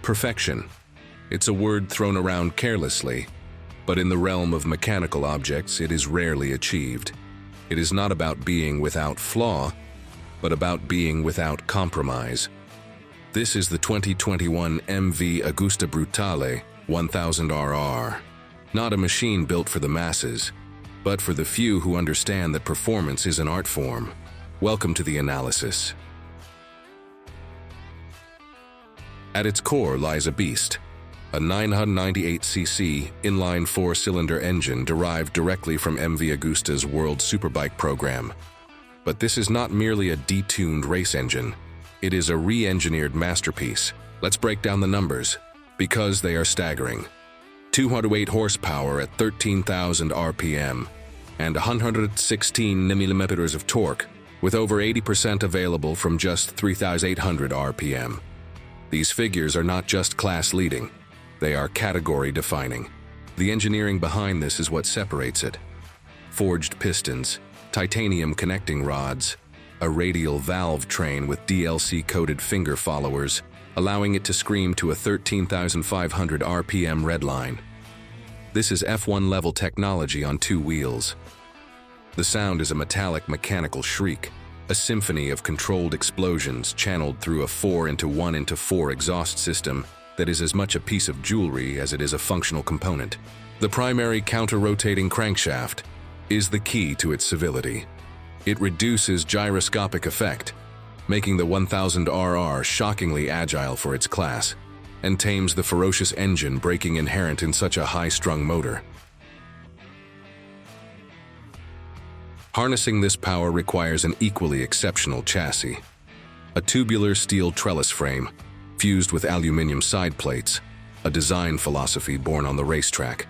Perfection. It's a word thrown around carelessly, but in the realm of mechanical objects, it is rarely achieved. It is not about being without flaw, but about being without compromise. This is the 2021 MV Agusta Brutale 1000RR. Not a machine built for the masses, but for the few who understand that performance is an art form. Welcome to the analysis. At its core lies a beast, a 998cc inline four-cylinder engine derived directly from MV Agusta's World Superbike program. But this is not merely a detuned race engine. It is a re-engineered masterpiece. Let's break down the numbers, because they are staggering. 208 horsepower at 13,000 RPM and 116 Nm of torque, with over 80% available from just 3,800 RPM. These figures are not just class-leading, they are category-defining. The engineering behind this is what separates it. Forged pistons, titanium connecting rods, a radial valve train with DLC-coated finger followers, allowing it to scream to a 13,500 RPM redline. This is F1-level technology on two wheels. The sound is a metallic mechanical shriek, a symphony of controlled explosions channeled through a 4x1x4 exhaust system that is as much a piece of jewelry as it is a functional component. The primary counter-rotating crankshaft is the key to its civility. It reduces gyroscopic effect, making the 1000RR shockingly agile for its class, and tames the ferocious engine braking inherent in such a high-strung motor. Harnessing this power requires an equally exceptional chassis. A tubular steel trellis frame, fused with aluminum side plates, a design philosophy born on the racetrack.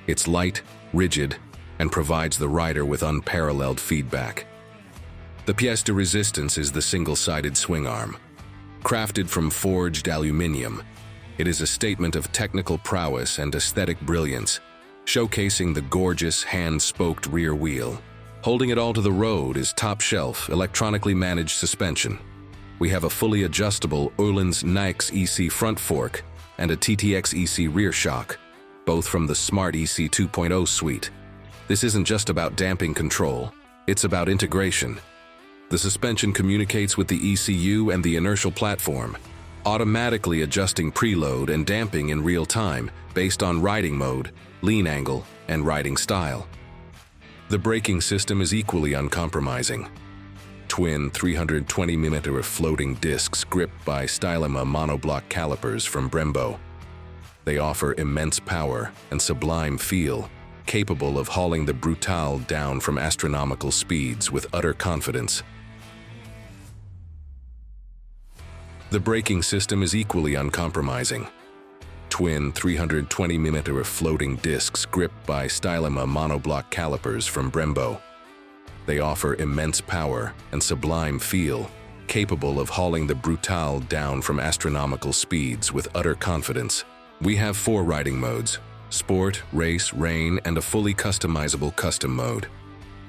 It's light, rigid, and provides the rider with unparalleled feedback. The pièce de résistance is the single-sided swing arm. Crafted from forged aluminum, it is a statement of technical prowess and aesthetic brilliance, showcasing the gorgeous hand-spoked rear wheel. Holding it all to the road is top-shelf, electronically managed suspension. We have a fully adjustable Öhlins Nix EC front fork and a TTX EC rear shock, both from the Smart EC 2.0 suite. This isn't just about damping control, it's about integration. The suspension communicates with the ECU and the inertial platform, automatically adjusting preload and damping in real time based on riding mode, lean angle, and riding style. The braking system is equally uncompromising. Twin 320mm floating discs gripped by Stylema monoblock calipers from Brembo. They offer immense power and sublime feel, capable of hauling the Brutale down from astronomical speeds with utter confidence. The braking system is equally uncompromising. Twin 320mm floating discs gripped by Stylema monoblock calipers from Brembo. They offer immense power and sublime feel, capable of hauling the Brutale down from astronomical speeds with utter confidence. We have 4 riding modes: Sport, Race, Rain, and a fully customizable custom mode.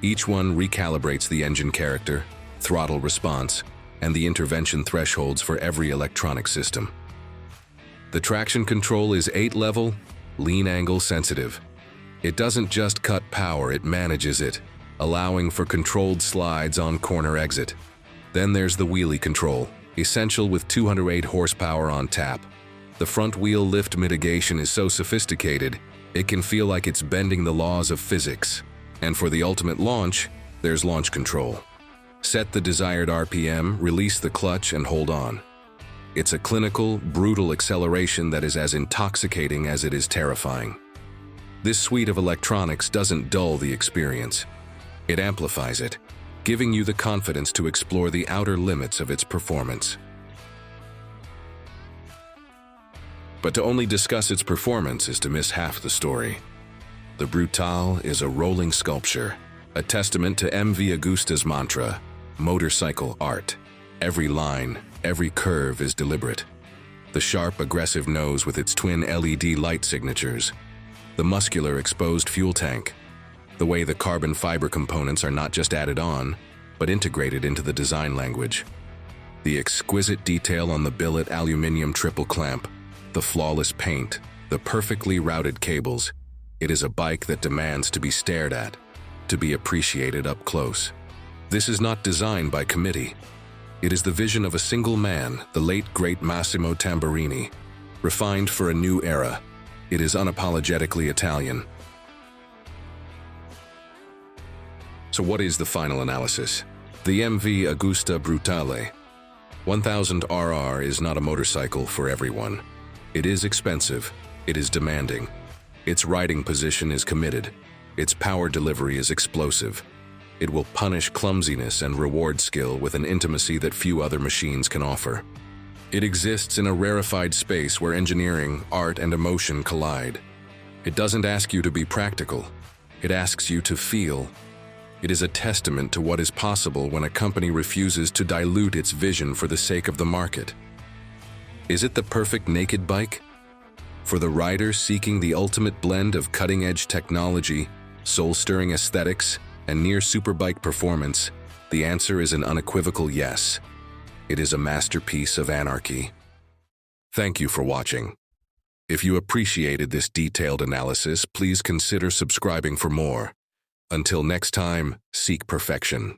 Each one recalibrates the engine character, throttle response, and the intervention thresholds for every electronic system. The traction control is 8-level, lean angle sensitive. It doesn't just cut power, it manages it, allowing for controlled slides on corner exit. Then there's the wheelie control, essential with 208 horsepower on tap. The front wheel lift mitigation is so sophisticated, it can feel like it's bending the laws of physics. And for the ultimate launch, there's launch control. Set the desired RPM, release the clutch, and hold on. It's a clinical, brutal acceleration that is as intoxicating as it is terrifying. This suite of electronics doesn't dull the experience. It amplifies it, giving you the confidence to explore the outer limits of its performance. But to only discuss its performance is to miss half the story. The Brutale is a rolling sculpture, a testament to MV Agusta's mantra, motorcycle art. Every line, every curve is deliberate. The sharp, aggressive nose with its twin LED light signatures, the muscular exposed fuel tank, the way the carbon fiber components are not just added on, but integrated into the design language. The exquisite detail on the billet aluminum triple clamp, the flawless paint, the perfectly routed cables. It is a bike that demands to be stared at, to be appreciated up close. This is not designed by committee. It is the vision of a single man, the late great Massimo Tamburini, refined for a new era. It is unapologetically Italian. So what is the final analysis? The MV Agusta Brutale 1000RR is not a motorcycle for everyone. It is expensive. It is demanding. Its riding position is committed. Its power delivery is explosive. It will punish clumsiness and reward skill with an intimacy that few other machines can offer. It exists in a rarefied space where engineering, art, and emotion collide. It doesn't ask you to be practical. It asks you to feel. It is a testament to what is possible when a company refuses to dilute its vision for the sake of the market. Is it the perfect naked bike? For the rider seeking the ultimate blend of cutting-edge technology, soul-stirring aesthetics, and near superbike performance, the answer is an unequivocal yes. It is a masterpiece of anarchy. Thank you for watching. If you appreciated this detailed analysis, please consider subscribing for more. Until next time, seek perfection.